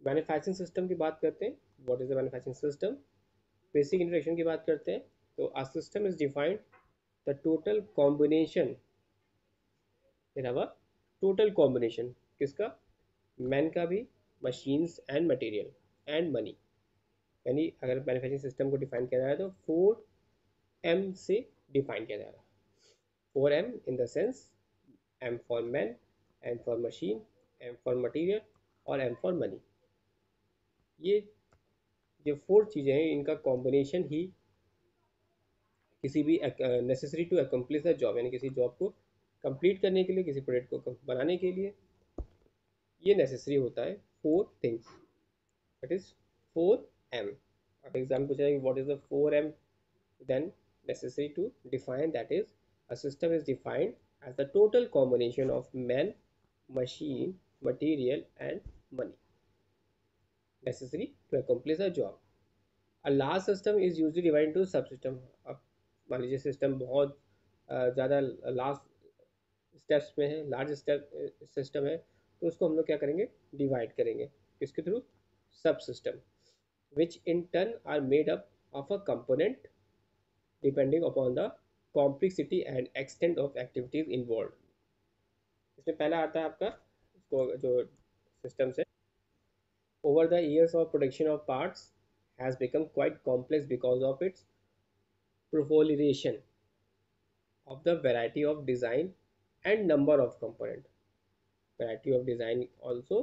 Manufacturing system की बात करते हैं। What is the manufacturing system? Basic introduction की बात करते हैं। तो a system is defined the total combination, फिर हवा टोटल कॉम्बिनेशन किसका? मैन का भी, machines and material and money. यानी अगर मैन्युफैक्चरिंग सिस्टम को डिफाइन किया जाए तो 4M से डिफाइन किया जा रहा है। 4M in the sense M for man, M for machine, M for material और M फॉर मनी। ये जो 4 चीज़ें हैं इनका कॉम्बिनेशन ही किसी भी necessary to accomplish the job, यानी किसी जॉब को कंप्लीट करने के लिए, किसी प्रोडक्ट को बनाने के लिए ये नेसेसरी होता है। 4 थिंग्स, दैट इज 4M। अब एग्जाम पूछा है what is the 4M, then necessary to define, that is a system is defined as the total combination of man, machine, material and money necessary to accomplish a job. A large system is usually divided into subsystem. अब मान लीजिए system बहुत ज़्यादा large steps में है, large step system है, तो उसको हम लोग क्या करेंगे? डिवाइड करेंगे किसके थ्रू? सब system, which in turn are made up of a component depending upon the complexity and extent of activities involved. इसमें पहला आता है आपका इसको जो सिस्टम से, over the years of production of parts has become quite complex because of its proliferation of the variety of design and number of component, variety of design also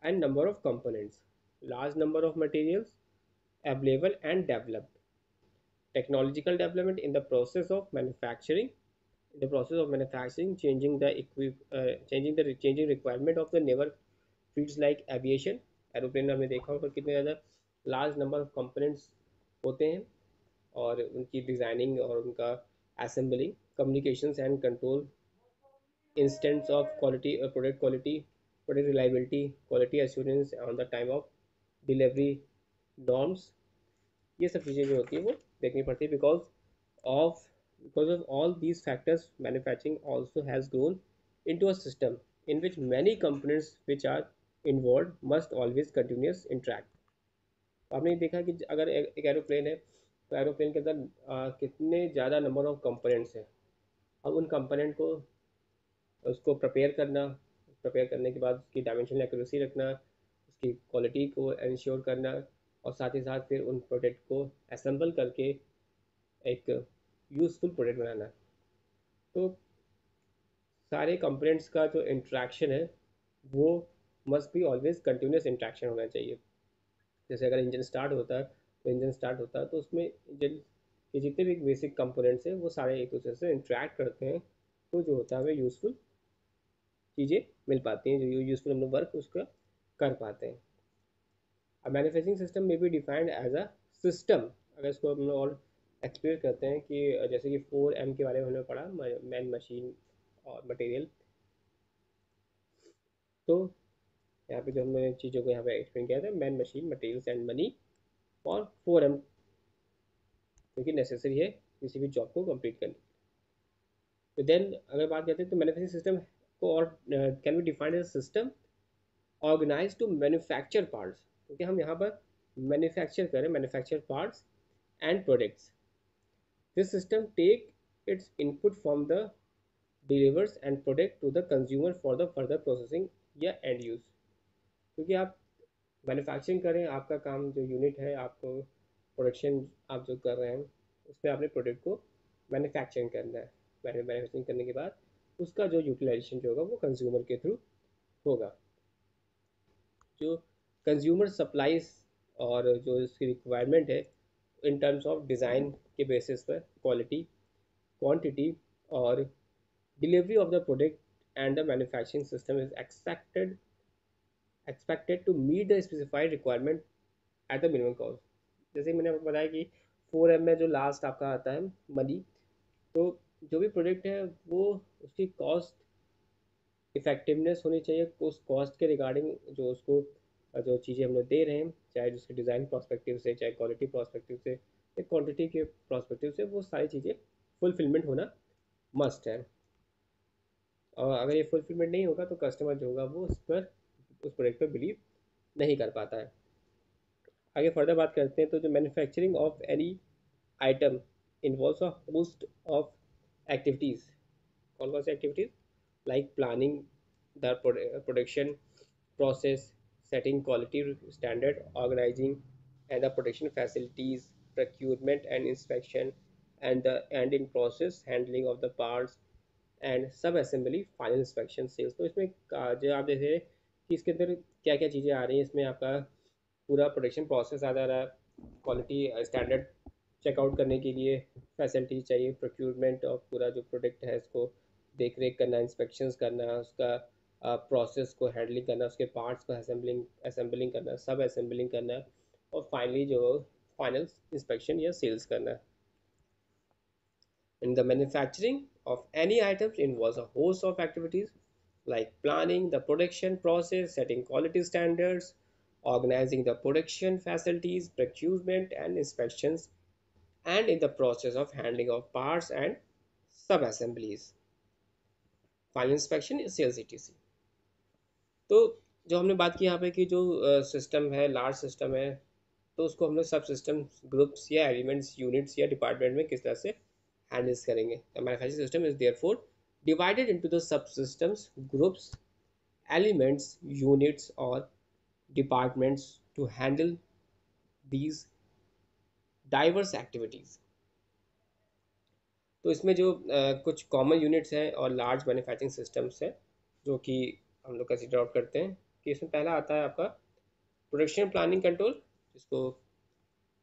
and number of components, large number of materials available and developed, technological development in the process of manufacturing, in the process of manufacturing, changing requirement of the naval fields like aviation, aeroplane में हमने देखा होगा कितने ज़्यादा large number of components होते हैं और उनकी डिज़ाइनिंग और उनका assembling, communications and control, instants of quality और product reliability, quality assurance on the time of delivery, norms, ये सब चीज़ें जो होती है वो देखनी पड़ती है। of of all these factors, manufacturing also has grown into a system in which many components which are involved must always continuous interact. आपने देखा कि अगर एक एरोप्लेन है तो एरोप्लेन के अंदर कितने ज़्यादा नंबर ऑफ कंपोनेंट्स हैं। अब उन कंपोनेंट को उसको प्रिपेयर करने के बाद उसकी डायमेंशनल एक्यूरेसी रखना, उसकी क्वालिटी को इंश्योर करना और साथ ही साथ फिर उन प्रोडक्ट को असेंबल करके एक यूज़फुल प्रोडक्ट बनाना। तो सारे कंपोनेंट्स का जो इंट्रैक्शन है वो must be always continuous interaction होना चाहिए। जैसे अगर इंजन स्टार्ट होता है तो उसमें इंजन के जितने भी बेसिक कंपोनेंट्स हैं वो सारे एक दूसरे से इंट्रैक्ट करते हैं, तो जो होता है हमें यूज़फुल चीज़ें मिल पाती हैं, जो यूज़फुल हम लोग वर्क उसका कर पाते हैं। अब मैन्युफैक्चरिंग सिस्टम में भी डिफाइंड एज अ सिस्टम। अगर इसको हम लोग और एक्सप्लेन करते हैं कि जैसे कि 4M के बारे में हमने पढ़ा, मैन, मशीन और मटेरियल, तो यहाँ पे जो हमने चीज़ों को यहाँ पे एक्सप्लेन किया था, man, machine, materials and money, और 4M क्योंकि नेसेसरी है किसी भी जॉब को कंप्लीट करने। तो देन अगर बात करते हैं तो मैन्युफैक्चरिंग सिस्टम को और can be defined as system organise to manufacture parts, क्योंकि हम यहाँ पर मैन्युफैक्चर करें, manufacture parts and products. This system take its input from the delivers and product to the consumer for the further processing या end use. क्योंकि आप manufacturing करें, आपका काम जो यूनिट है, आपको प्रोडक्शन आप जो कर रहे हैं उसमें आपने प्रोडक्ट को मैन्युफैक्चरिंग करना है। मैन्युफैक्चरिंग करने के बाद उसका जो यूटिलाइजेशन जो होगा वो कंज्यूमर के थ्रू होगा। जो कंज्यूमर सप्लाईज और जो इसकी रिक्वायरमेंट है इन टर्म्स ऑफ डिज़ाइन के बेसिस पर क्वालिटी, क्वांटिटी और delivery of the product and the manufacturing system is expected to meet the specified requirement at the minimum cost। जैसे मैंने आपको बताया कि 4M में जो लास्ट आपका आता है मनी, तो जो भी प्रोडक्ट है वो उसकी कॉस्ट इफेक्टिवनेस होनी चाहिए, उस कॉस्ट के रिगार्डिंग जो उसको जो चीज़ें हम लोग दे रहे हैं, चाहे उसके डिज़ाइन प्रोस्पेक्टिव से, चाहे क्वालिटी प्रोस्पेक्टिव से, या क्वांटिटी के प्रोस्पेक्टिव से, वो सारी चीज़ें फुलफिलमेंट होना मस्ट है। और अगर ये फुलफिलमेंट नहीं होगा तो कस्टमर जो होगा वो उस प्रोडक्ट पर बिलीव नहीं कर पाता है। आगे फर्दर बात करते हैं, तो जो manufacturing of any item involves a host of activities. कौन कौन सी activities? Like planning the production process, setting quality standard, organizing and the production facilities, procurement and inspection, and in process handling of the parts and sub assembly, final inspection, sales। तो इसमें जो आप देख रहे हैं कि इसके अंदर क्या क्या चीज़ें आ रही हैं, इसमें आपका पूरा प्रोडक्शन प्रोसेस आ जा रहा है, क्वालिटी स्टैंडर्ड चेकआउट करने के लिए फैसिलिटी चाहिए, प्रोक्यूरमेंट और पूरा जो प्रोडक्ट है इसको देख रेख करना, इंस्पेक्शंस करना, उसका प्रोसेस को हैंडलिंग करना, उसके पार्ट्स को असेंबलिंग करना, सब असेंबलिंग करना, और फाइनली जो फाइनल इंस्पेक्शन या सेल्स करना। In the manufacturing of any items involves a host of activities like planning the production process, setting quality standards, organizing the production facilities, procurement and inspections, and in the process of handling of parts and sub-assemblies, final inspection, sales, etc। तो जो हमने बात की यहाँ पे कि जो system है, लार्ज सिस्टम है, तो उसको हम लोग सब सिस्टम ग्रुप्स या एलिमेंट्स, यूनिट्स या डिपार्टमेंट में किस तरह से हैंडल्स करेंगे। The manufacturing system is therefore divided into the subsystems, groups, elements, units और departments to handle these diverse activities. तो इसमें जो कुछ कॉमन यूनिट्स हैं और लार्ज मैन्युफैक्चरिंग सिस्टम्स हैं जो कि हम लोग कंसिडर आउट करते हैं, कि इसमें पहला आता है आपका प्रोडक्शन प्लानिंग कंट्रोल, जिसको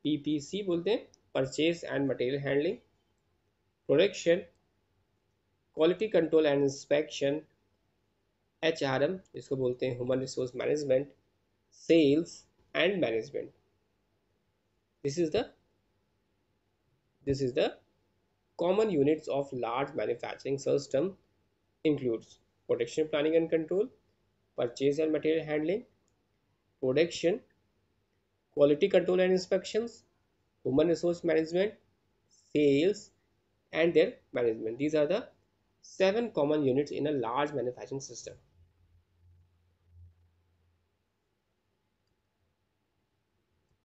पीपीसी बोलते हैं, purchase and material handling, production quality control and inspection, HRM जिसको बोलते हैं human resource management, sales and management. This is the this is the common units of large manufacturing system includes production planning and control, purchase and material handling, production quality control and inspections, human resource management, sales and their management. These are the 7 common units in a large manufacturing system.